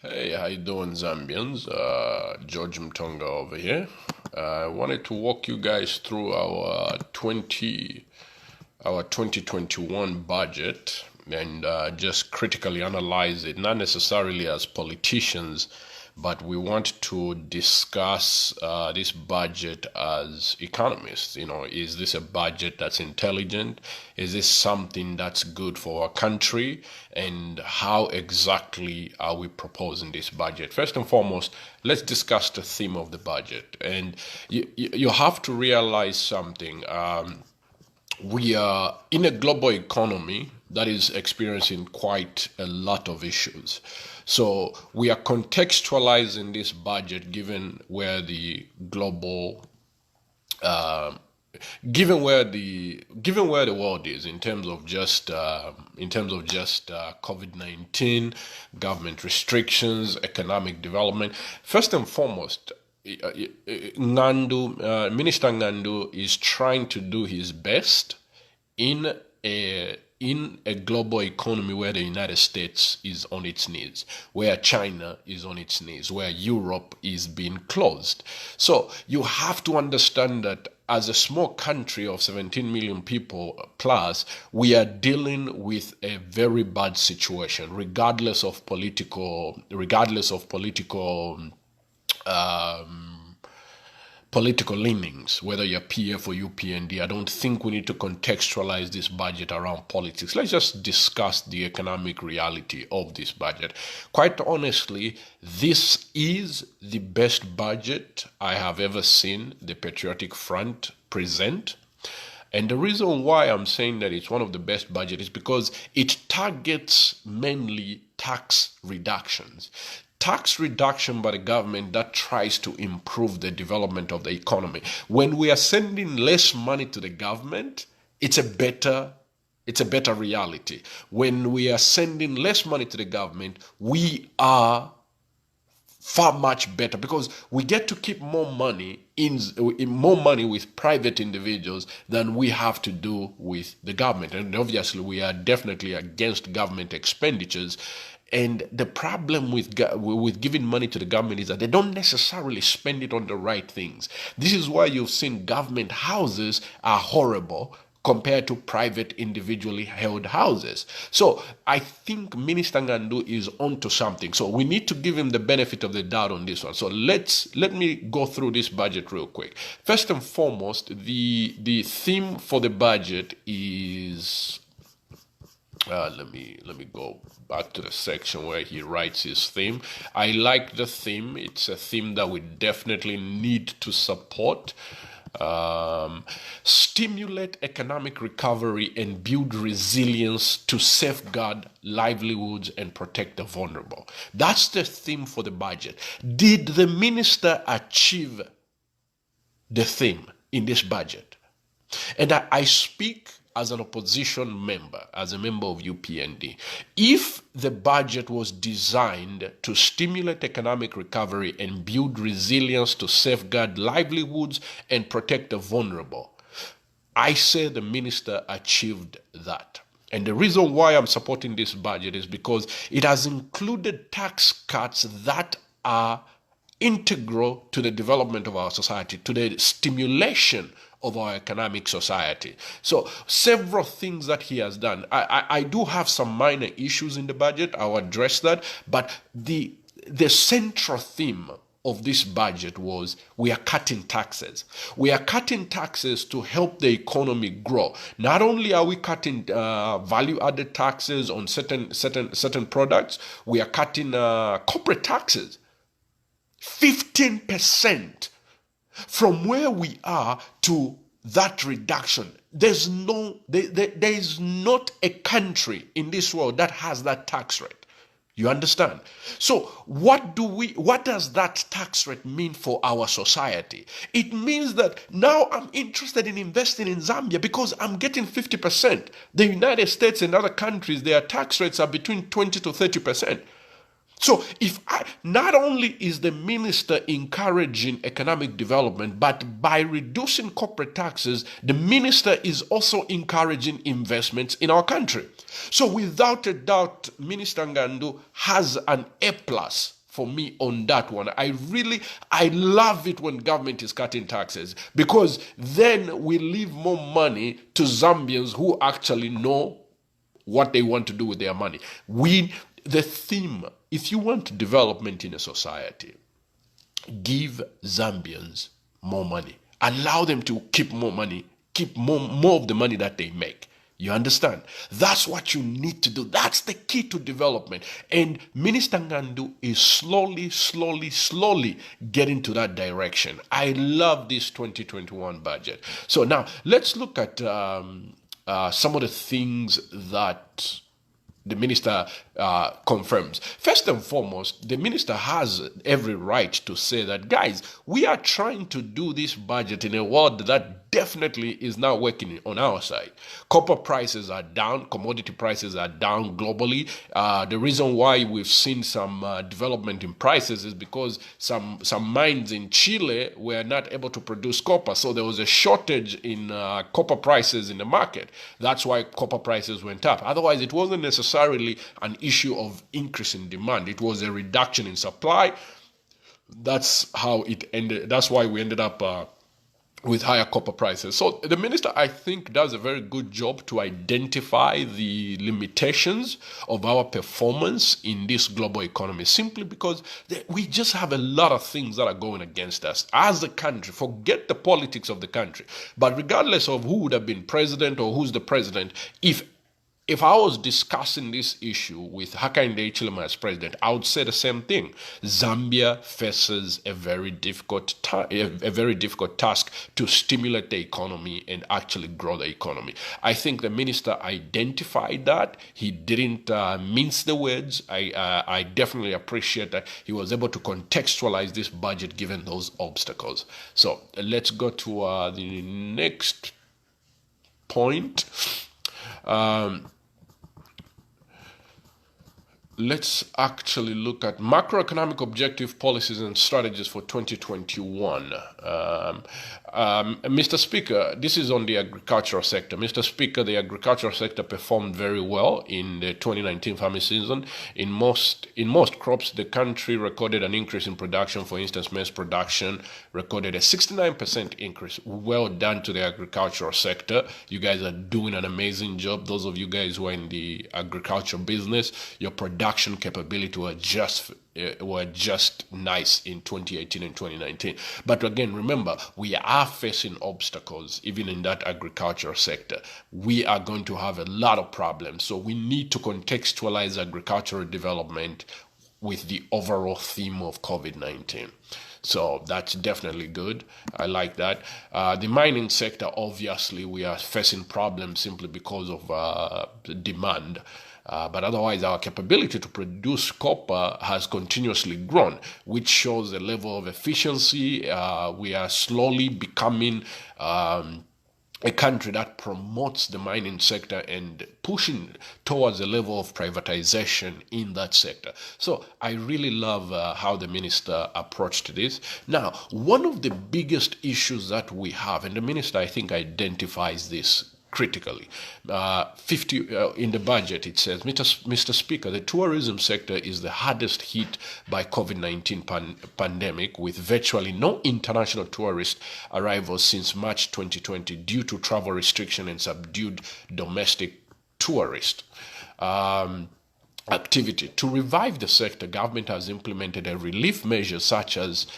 Hey, how you doing, Zambians? George Mutonga over here. I wanted to walk you guys through our 2021 budget and just critically analyze it, not necessarily as politicians, but we want to discuss this budget as economists. Is this a budget that's intelligent? Is this something that's good for our country? And how exactly are we proposing this budget? First and foremost, let's discuss the theme of the budget. And you have to realize something. We are in a global economy that is experiencing quite a lot of issues. So we are contextualizing this budget given where the global given where the world is in terms of just COVID-19, government restrictions, economic development. First and foremost, Minister Ngandu is trying to do his best in a global economy where the United States is on its knees, where China is on its knees, where Europe is being closed. So you have to understand that as a small country of 17 million people plus, we are dealing with a very bad situation, regardless of political leanings, whether you're PF or UPND. I don't think we need to contextualize this budget around politics. Let's just discuss the economic reality of this budget. Quite honestly, this is the best budget I have ever seen the Patriotic Front present. And the reason why I'm saying that it's one of the best budgets is because it targets mainly tax reductions. Tax reduction by the government that tries to improve the development of the economy. When we are sending less money to the government, it's a better reality. When we are sending less money to the government, we are far much better because we get to keep more money with private individuals than we have to do with the government. And obviously, we are definitely against government expenditures. And the problem with giving money to the government is that they don't necessarily spend it on the right things. This is why you've seen government houses are horrible compared to private individually held houses. So I think Minister Ngandu is onto something. So we need to give him the benefit of the doubt on this one. So let me go through this budget real quick. First and foremost, the theme for the budget is let me go back to the section where he writes his theme. I like the theme. It's a theme that we definitely need to support. Stimulate economic recovery and build resilience to safeguard livelihoods and protect the vulnerable. That's the theme for the budget. Did the minister achieve the theme in this budget? And I speak as an opposition member, as a member of UPND. If the budget was designed to stimulate economic recovery and build resilience to safeguard livelihoods and protect the vulnerable, I say the minister achieved that. And the reason why I'm supporting this budget is because it has included tax cuts that are integral to the development of our society, to the stimulation of our economic society. So several things that he has done. I do have some minor issues in the budget. I'll address that. But the central theme of this budget was we are cutting taxes. We are cutting taxes to help the economy grow. Not only are we cutting value-added taxes on certain products, we are cutting corporate taxes. 15%. From where we are to that reduction, there is not a country in this world that has that tax rate. You understand? So what does that tax rate mean for our society? It means that now I'm interested in investing in Zambia because I'm getting 50%. The United States and other countries, their tax rates are between 20 to 30%. So not only is the minister encouraging economic development, but by reducing corporate taxes, the minister is also encouraging investments in our country. So without a doubt, Minister Ngandu has an A plus for me on that one. I love it when government is cutting taxes, because then we leave more money to Zambians who actually know what they want to do with their money. The theme, if you want development in a society, give Zambians more money. Allow them to keep more money, keep more of the money that they make. You understand? That's what you need to do. That's the key to development. And Minister Ngandu is slowly getting to that direction. I love this 2021 budget. So now let's look at some of the things that the minister confirms. First and foremost, the minister has every right to say that, guys, we are trying to do this budget in a world that definitely is not working on our side. Copper prices are down, commodity prices are down globally. The reason why we've seen some development in prices is because some mines in Chile were not able to produce copper, so there was a shortage in copper prices in the market. That's why copper prices went up. Otherwise, it wasn't necessarily an issue of increase in demand. It was a reduction in supply. That's how it ended. That's why we ended up with higher copper prices. So the minister, I think, does a very good job to identify the limitations of our performance in this global economy, simply because we just have a lot of things that are going against us as a country. Forget the politics of the country. But regardless of who would have been president or who's the president, if I was discussing this issue with Hakainde Hichilema as president, I would say the same thing. Zambia faces a very difficult task to stimulate the economy and actually grow the economy. I think the minister identified that. He didn't mince the words. I definitely appreciate that he was able to contextualize this budget given those obstacles. So let's go to the next point. Let's actually look at macroeconomic objective policies and strategies for 2021. Mr. Speaker, this is on the agricultural sector. Mr. Speaker, the agricultural sector performed very well in the 2019 farming season. In most crops, the country recorded an increase in production. For instance, maize production recorded a 69% increase. Well done to the agricultural sector. You guys are doing an amazing job. Those of you guys who are in the agriculture business, your production capability were just nice in 2018 and 2019. But again, remember, we are facing obstacles even in that agricultural sector. We are going to have a lot of problems. So we need to contextualize agricultural development with the overall theme of COVID-19. So that's definitely good. I like that. The mining sector, obviously, we are facing problems simply because of the demand. But otherwise, our capability to produce copper has continuously grown, which shows a level of efficiency. We are slowly becoming a country that promotes the mining sector and pushing towards a level of privatization in that sector. So I really love how the minister approached this. Now, one of the biggest issues that we have, and the minister, I think, identifies this critically. In the budget, it says, Mr. Speaker, the tourism sector is the hardest hit by COVID-19 pandemic, with virtually no international tourist arrivals since March 2020 due to travel restriction and subdued domestic tourist activity. To revive the sector, government has implemented a relief measure such as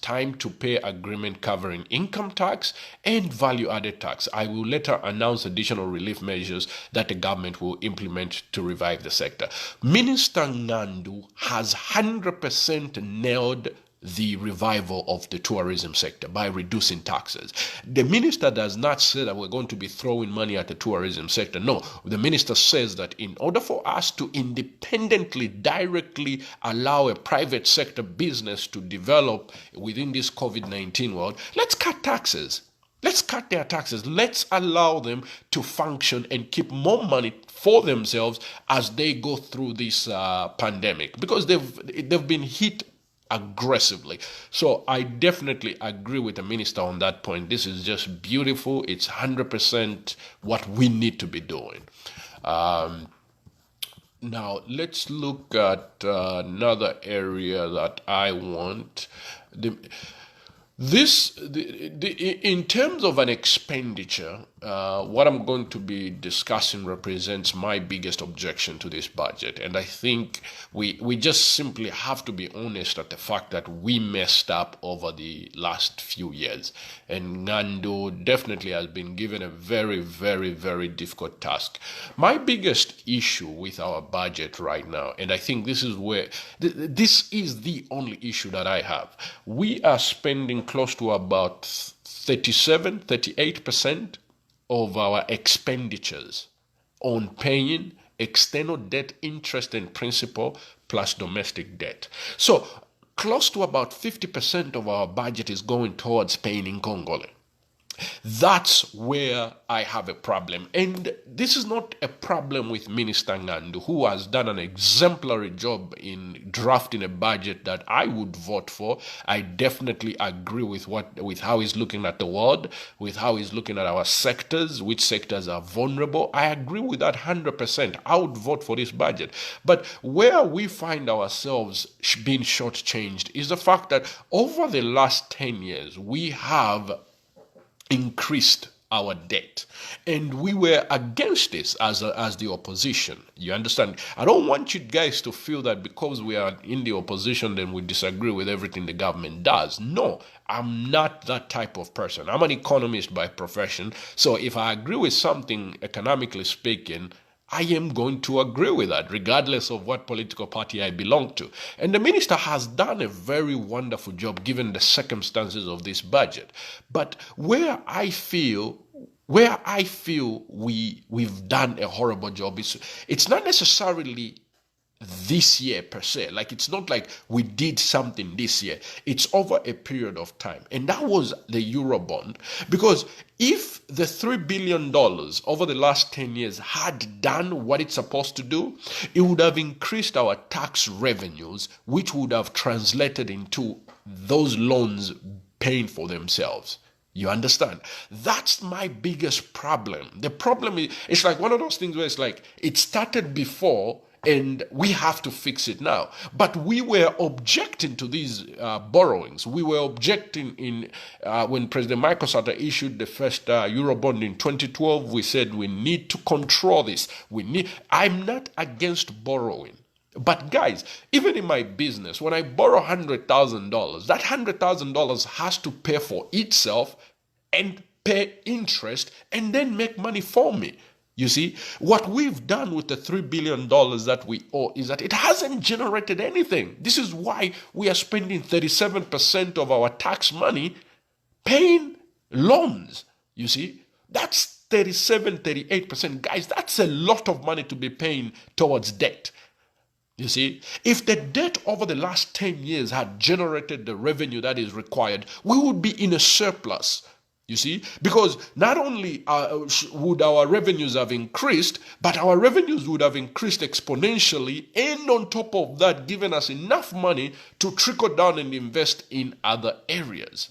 time to pay agreement covering income tax and value-added tax. I will later announce additional relief measures that the government will implement to revive the sector. Minister Ngandu has 100% nailed the revival of the tourism sector by reducing taxes. The minister does not say that we're going to be throwing money at the tourism sector. No, the minister says that in order for us to independently, directly allow a private sector business to develop within this COVID-19 world, let's cut taxes. Let's cut their taxes. Let's allow them to function and keep more money for themselves as they go through this pandemic, because they've been hit aggressively. So I definitely agree with the minister on that point. This is just beautiful. It's 100% what we need to be doing. Now, let's look at another area that I want. The, in terms of an expenditure, what I'm going to be discussing represents my biggest objection to this budget. And I think we just simply have to be honest at the fact that we messed up over the last few years. And Ngandu definitely has been given a very, very, very difficult task. My biggest issue with our budget right now, and I think this is where, this is the only issue that I have. We are spending close to about 38% of our expenditures on paying external debt interest and principal plus domestic debt. So close to about 50% of our budget is going towards paying in Congolese. That's where I have a problem. And this is not a problem with Minister Ngandu, who has done an exemplary job in drafting a budget that I would vote for. I definitely agree with how he's looking at the world, with how he's looking at our sectors, which sectors are vulnerable. I agree with that 100%. I would vote for this budget. But where we find ourselves being shortchanged is the fact that over the last 10 years, we have increased our debt, and we were against this as the opposition. You understand? I don't want you guys to feel that because we are in the opposition then we disagree with everything the government does. No, I'm not that type of person. I'm an economist by profession, so if I agree with something economically speaking, I am going to agree with that, regardless of what political party I belong to. And the minister has done a very wonderful job given the circumstances of this budget. But where I feel we've done a horrible job is it's not necessarily this year per se. Like, it's not like we did something this year. It's over a period of time. And that was the Eurobond. Because if the $3 billion over the last 10 years had done what it's supposed to do, it would have increased our tax revenues, which would have translated into those loans paying for themselves. You understand? That's my biggest problem. The problem is, it's like one of those things where it's like, it started before, and we have to fix it now. But we were objecting to these borrowings. We were objecting when President Michael Sata issued the first Eurobond in 2012. We said we need to control this. I'm not against borrowing. But guys, even in my business, when I borrow $100,000, that $100,000 has to pay for itself and pay interest and then make money for me. You see, what we've done with the $3 billion that we owe is that it hasn't generated anything. This is why we are spending 37% of our tax money paying loans. You see, that's 38%. Guys, that's a lot of money to be paying towards debt. You see, if the debt over the last 10 years had generated the revenue that is required, we would be in a surplus. You see, because not only would our revenues have increased, but our revenues would have increased exponentially, and on top of that, given us enough money to trickle down and invest in other areas.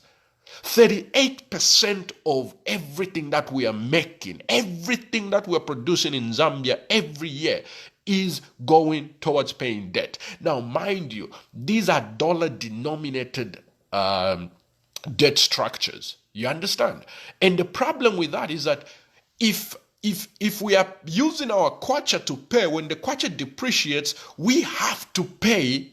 38% of everything that we are making, everything that we're producing in Zambia every year is going towards paying debt. Now, mind you, these are dollar-denominated debt structures. You understand? And the problem with that is that if we are using our kwacha to pay, when the kwacha depreciates, we have to pay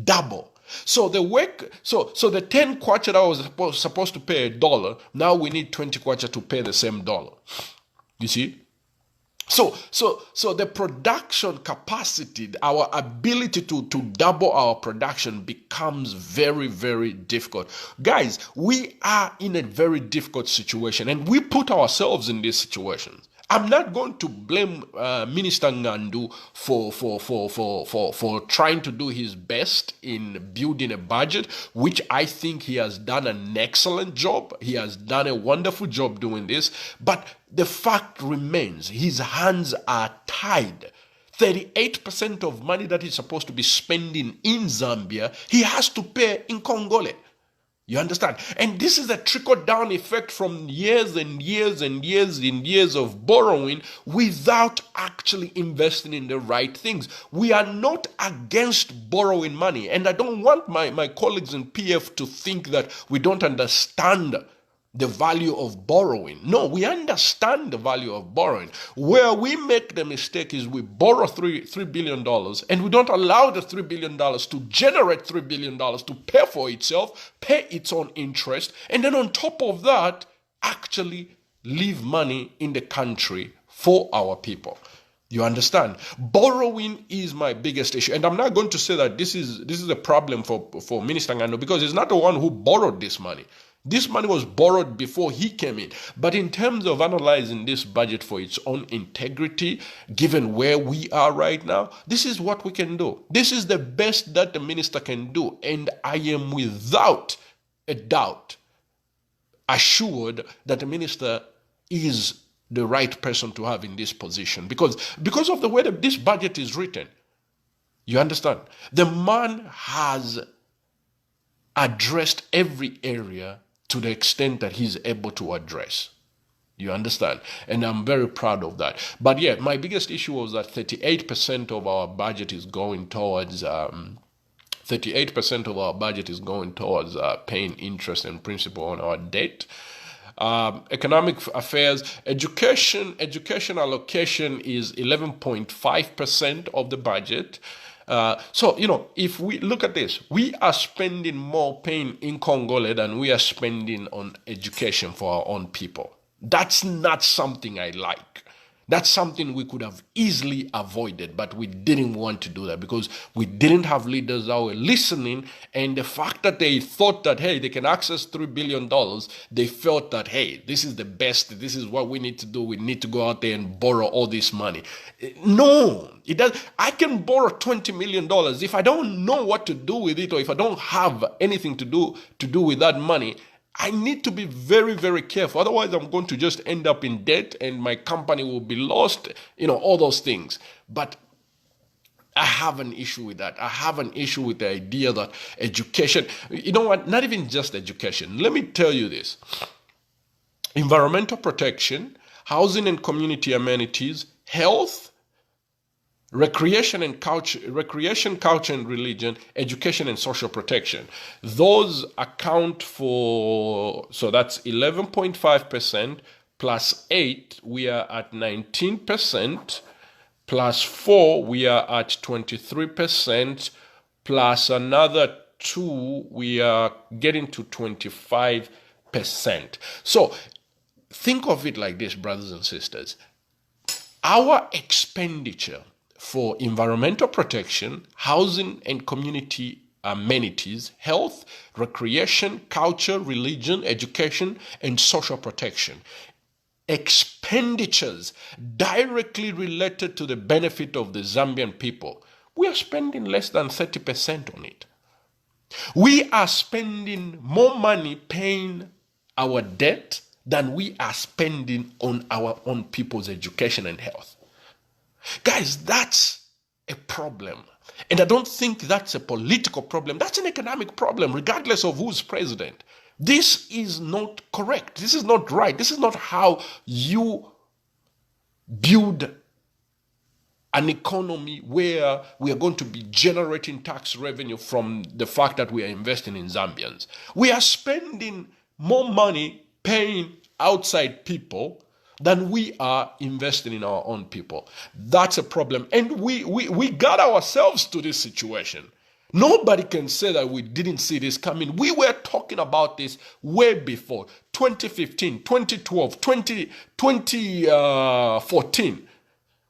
double. So the 10 kwacha that was supposed to pay $1, now we need 20 kwacha to pay the same dollar. You see? So the production capacity, our ability to double our production becomes very, very difficult. Guys, we are in a very difficult situation, and we put ourselves in these situations. I'm not going to blame Minister Ngandu for trying to do his best in building a budget, which I think he has done an excellent job. He has done a wonderful job doing this. But the fact remains, his hands are tied. 38% of money that he's supposed to be spending in Zambia, he has to pay in Congolese. You understand? And this is a trickle-down effect from years and years and years and years of borrowing without actually investing in the right things. We are not against borrowing money. And I don't want my colleagues in PF to think that we don't understand the value of borrowing. No, we understand the value of borrowing. Where we make the mistake is we borrow $3 billion and we don't allow the $3 billion to generate $3 billion to pay for itself, pay its own interest, and then on top of that, actually leave money in the country for our people. You understand? Borrowing is my biggest issue. And I'm not going to say that this is a problem for Minister Ngano, because he's not the one who borrowed this money. This money was borrowed before he came in. But in terms of analyzing this budget for its own integrity, given where we are right now, this is what we can do. This is the best that the minister can do. And I am without a doubt assured that the minister is the right person to have in this position. Because of the way that this budget is written, you understand? The man has addressed every area to the extent that he's able to address. You understand? And I'm very proud of that. But yeah, my biggest issue was that 38% of our budget is going towards 38% of our budget is going towards paying interest and principal on our debt. Economic affairs, education allocation is 11.5% of the budget. So, if we look at this, we are spending more paying in Congole than we are spending on education for our own people. That's not something I like. That's something we could have easily avoided, but we didn't want to do that because we didn't have leaders that were listening. And the fact that they thought that, hey, they can access $3 billion, they felt that, hey, this is the best. This is what we need to do. We need to go out there and borrow all this money. No, it does. I can borrow $20 million. If I don't know what to do with it, or if I don't have anything to do with that money, I need to be very, very careful. Otherwise, I'm going to just end up in debt and my company will be lost, all those things. But I have an issue with that. I have an issue with the idea that education, you know what, not even just education. Let me tell you this. Environmental protection, housing and community amenities, health, recreation, culture and religion, education and social protection. Those account for, so that's 11.5% plus 8, we are at 19%, plus 4, we are at 23%, plus another 2, we are getting to 25%. So think of it like this, brothers and sisters. Our expenditure for environmental protection, housing and community amenities, health, recreation, culture, religion, education, and social protection. Expenditures directly related to the benefit of the Zambian people. We are spending less than 30% on it. We are spending more money paying our debt than we are spending on our own people's education and health. Guys, that's a problem. And I don't think that's a political problem. That's an economic problem, regardless of who's president. This is not correct. This is not right. This is not how you build an economy where we are going to be generating tax revenue from the fact that we are investing in Zambians. We are spending more money paying outside people than we are investing in our own people. That's a problem. And we got ourselves to this situation. Nobody can say that we didn't see this coming. We were talking about this way before. 2015, 2012, 2014.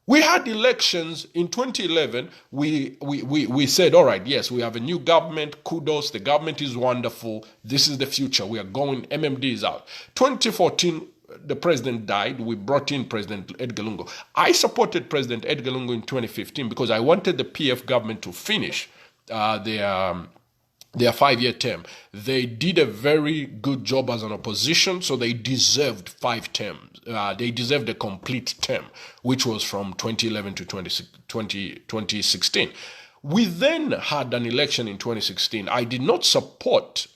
We had elections in 2011. We said, all right, yes, we have a new government. Kudos. The government is wonderful. This is the future. We are going. MMD is out. 2014, the president died. We brought in President Edgar Lungu. I supported President Edgar Lungu in 2015 because I wanted the PF government to finish their 5-year term. They did a very good job as an opposition, so they deserved 5 terms. They deserved a complete term, which was from 2011 to 2016. We then had an election in 2016. I did not support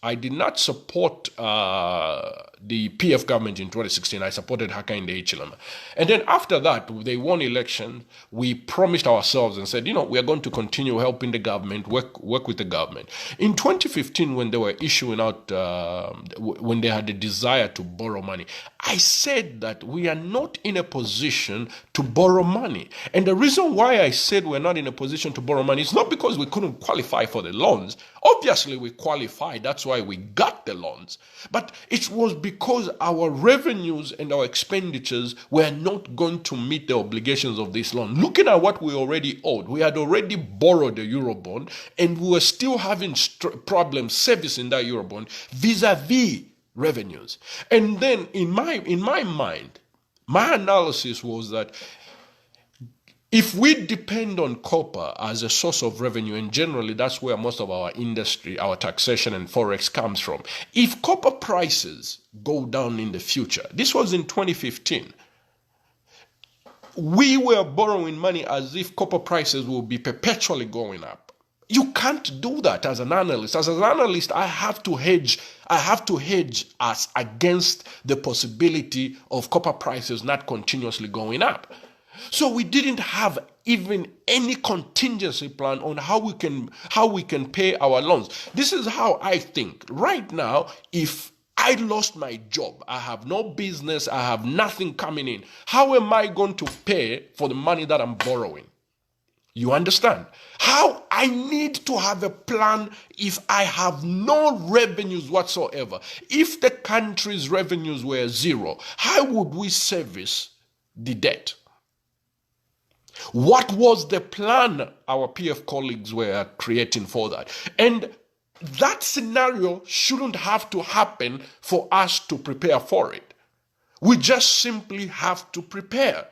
the PF government in 2016. I supported Hakainde Hichilema. And then after that, they won election. We promised ourselves and said, we are going to continue helping the government, work with the government. In 2015, when they were issuing out, when they had a desire to borrow money, I said that we are not in a position to borrow money. And the reason why I said we're not in a position to borrow money is not because we couldn't qualify for the loans. Obviously, we qualified. That's why we got the loans. But it was because our revenues and our expenditures were not going to meet the obligations of this loan. Looking at what we already owed, we had already borrowed the Eurobond, and we were still having problems servicing that Eurobond vis-a-vis revenues. And then in my mind, my analysis was that if we depend on copper as a source of revenue, and generally that's where most of our industry, our taxation and forex comes from, if copper prices go down in the future, this was in 2015, we were borrowing money as if copper prices will be perpetually going up. You can't do that as an analyst. As an analyst, I have to hedge us against the possibility of copper prices not continuously going up. So we didn't have even any contingency plan on how we can pay our loans. This is how I think. Right now, if I lost my job, I have no business, I have nothing coming in, how am I going to pay for the money that I'm borrowing? You understand? How I need to have a plan if I have no revenues whatsoever. If the country's revenues were zero, how would we service the debt? What was the plan our PF colleagues were creating for that? And that scenario shouldn't have to happen for us to prepare for it. We just simply have to prepare.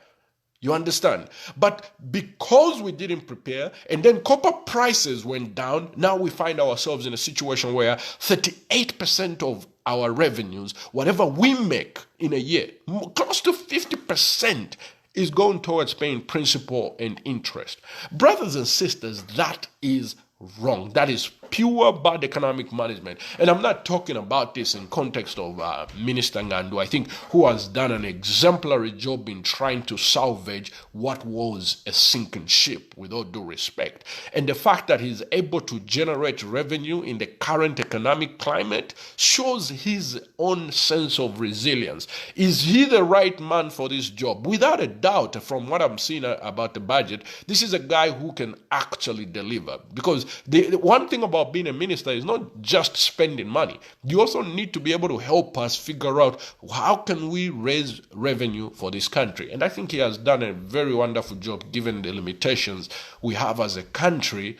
You understand? But because we didn't prepare, and then copper prices went down, now we find ourselves in a situation where 38% of our revenues, whatever we make in a year, close to 50%, is going towards paying principal and interest. Brothers and sisters, that is wrong. That is pure bad economic management. And I'm not talking about this in context of Minister Ngandu, I think, who has done an exemplary job in trying to salvage what was a sinking ship, with all due respect. And the fact that he's able to generate revenue in the current economic climate shows his own sense of resilience. Is he the right man for this job? Without a doubt, from what I'm seeing about the budget, this is a guy who can actually deliver. Because the one thing about being a minister is not just spending money. You also need to be able to help us figure out how can we raise revenue for this country. And I think he has done a very wonderful job given the limitations we have as a country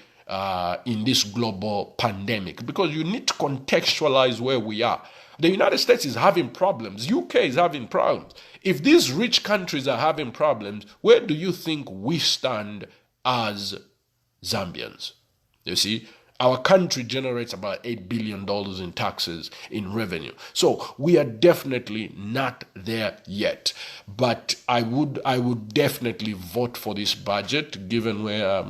in this global pandemic. Because you need to contextualize where we are. The United States is having problems. UK is having problems. If these rich countries are having problems, where do you think we stand as Zambians? You see, our country generates about $8 billion in taxes in revenue. So we are definitely not there yet. But I would definitely vote for this budget, given where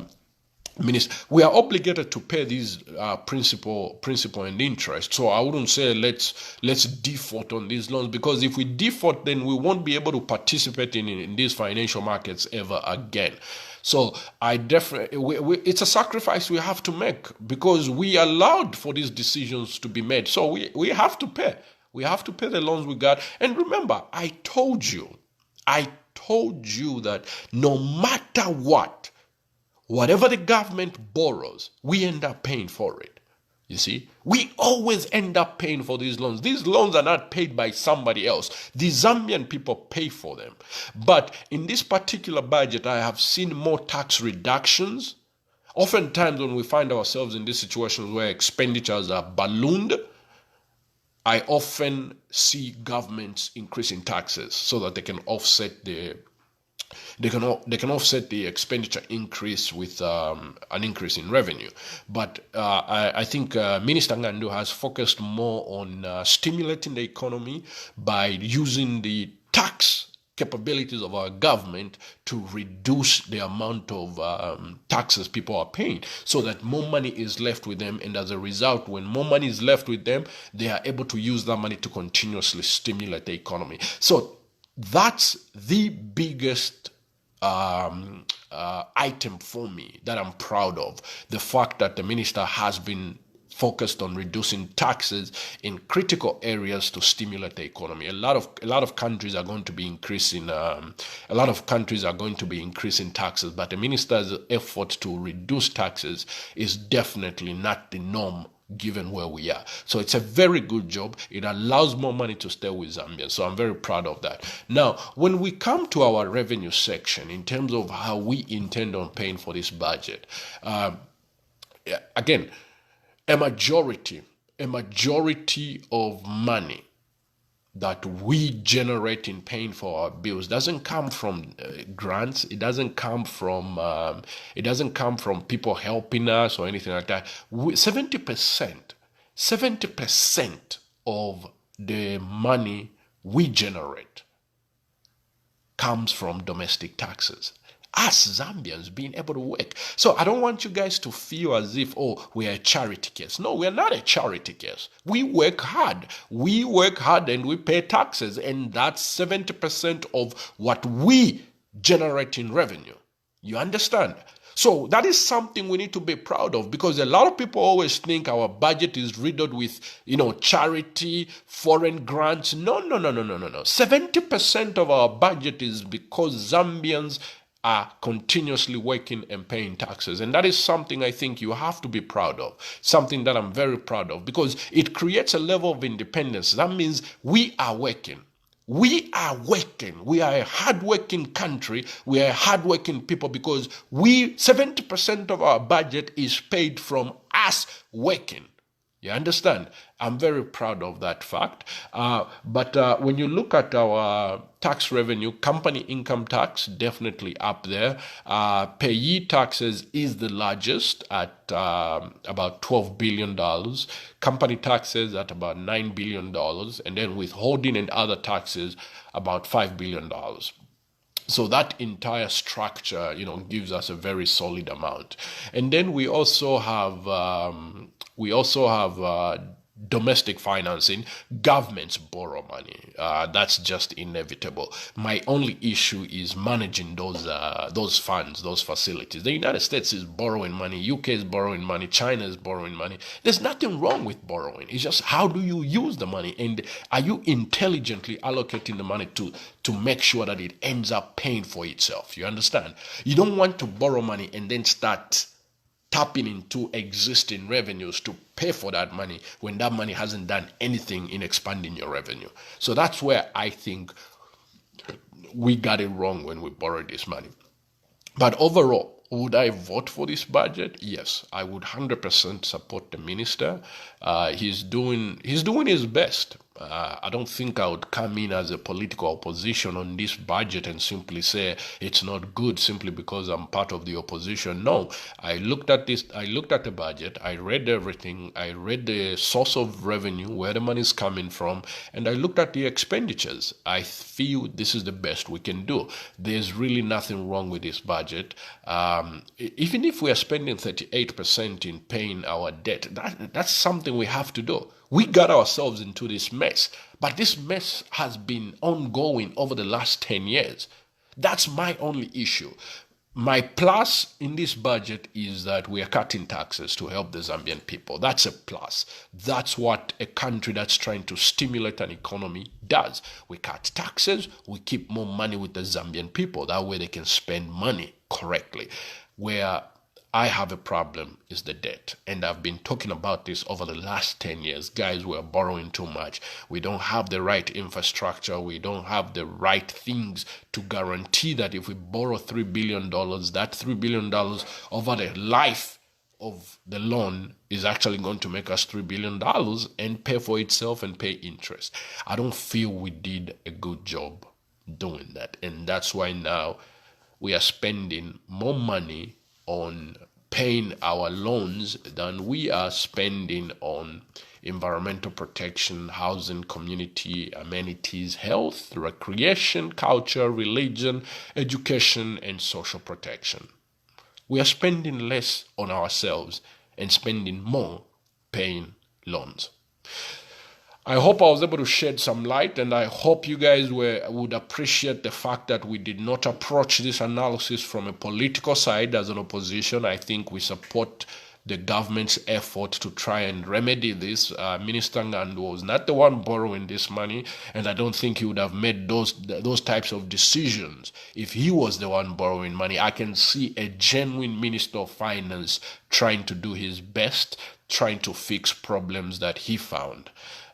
we are obligated to pay these principal and interest. So I wouldn't say let's default on these loans, because if we default, then we won't be able to participate in these financial markets ever again. So I definitely, it's a sacrifice we have to make, because we allowed for these decisions to be made. So we have to pay. We have to pay the loans we got. And remember, I told you that no matter what, whatever the government borrows, we end up paying for it. You see, we always end up paying for these loans. These loans are not paid by somebody else. The Zambian people pay for them. But in this particular budget, I have seen more tax reductions. Oftentimes when we find ourselves in these situations where expenditures are ballooned, I often see governments increasing taxes so that they can offset the expenditure increase with an increase in revenue. But I think Minister Ngandu has focused more on stimulating the economy by using the tax capabilities of our government to reduce the amount of taxes people are paying so that more money is left with them. And as a result, when more money is left with them, they are able to use that money to continuously stimulate the economy. So that's the biggest item for me that I'm proud of. The fact that the minister has been focused on reducing taxes in critical areas to stimulate the economy. A lot of countries are going to be increasing. Taxes, but the minister's effort to reduce taxes is definitely not the norm given where we are. So it's a very good job. It allows more money to stay with Zambians. So I'm very proud of that. Now, when we come to our revenue section, in terms of how we intend on paying for this budget, again, a majority of money that we generate in paying for our bills doesn't come from grants. It doesn't come from people helping us or anything like that. 70% of the money we generate comes from domestic taxes. Us Zambians being able to work. So I don't want you guys to feel as if, oh, we are a charity case. No, we are not a charity case. We work hard. We work hard and we pay taxes. And that's 70% of what we generate in revenue. You understand? So that is something we need to be proud of, because a lot of people always think our budget is riddled with, charity, foreign grants. No. 70% of our budget is because Zambians are continuously working and paying taxes. And that is something I think you have to be proud of, something that I'm very proud of, because it creates a level of independence. That means we are working. We are working. We are a hardworking country. We are hardworking people, because 70% of our budget is paid from us working. You understand? I'm very proud of that fact. But when you look at our tax revenue, company income tax definitely up there. Payee taxes is the largest at about $12 billion. Company taxes at about $9 billion. And then withholding and other taxes about $5 billion. So that entire structure, gives us a very solid amount. And then we also have domestic financing. Governments borrow money. That's just inevitable. My only issue is managing those funds, those facilities. The United States is borrowing money. UK is borrowing money. China is borrowing money. There's nothing wrong with borrowing. It's just, how do you use the money? And are you intelligently allocating the money to make sure that it ends up paying for itself? You understand? You don't want to borrow money and then start tapping into existing revenues to pay for that money when that money hasn't done anything in expanding your revenue. So that's where I think we got it wrong when we borrowed this money. But overall, would I vote for this budget? Yes, I would 100% support the minister. He's doing his best. I don't think I would come in as a political opposition on this budget and simply say it's not good simply because I'm part of the opposition. No, I looked at the budget, I read everything, I read the source of revenue, where the money is coming from, and I looked at the expenditures. I feel this is the best we can do. There's really nothing wrong with this budget. Even if we are spending 38% in paying our debt, that's something we have to do. We got ourselves into this mess, but this mess has been ongoing over the last 10 years. That's my only issue. My plus in this budget is that we are cutting taxes to help the Zambian people. That's a plus. That's what a country that's trying to stimulate an economy does. We cut taxes, we keep more money with the Zambian people. That way they can spend money correctly. Where I have a problem is the debt. And I've been talking about this over the last 10 years. Guys, we're borrowing too much. We don't have the right infrastructure. We don't have the right things to guarantee that if we borrow $3 billion, that $3 billion over the life of the loan is actually going to make us $3 billion and pay for itself and pay interest. I don't feel we did a good job doing that. And that's why now we are spending more money on paying our loans than we are spending on environmental protection, housing, community amenities, health, recreation, culture, religion, education, and social protection. We are spending less on ourselves and spending more paying loans. I hope I was able to shed some light, and I hope you guys would appreciate the fact that we did not approach this analysis from a political side as an opposition. I think we support the government's effort to try and remedy this. Minister Ngandu was not the one borrowing this money, and I don't think he would have made those types of decisions if he was the one borrowing money. I can see a genuine Minister of Finance trying to do his best, trying to fix problems that he found.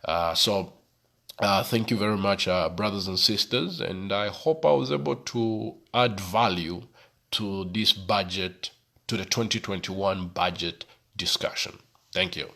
Thank you very much, brothers and sisters, and I hope I was able to add value to this budget, to the 2021 budget discussion. Thank you.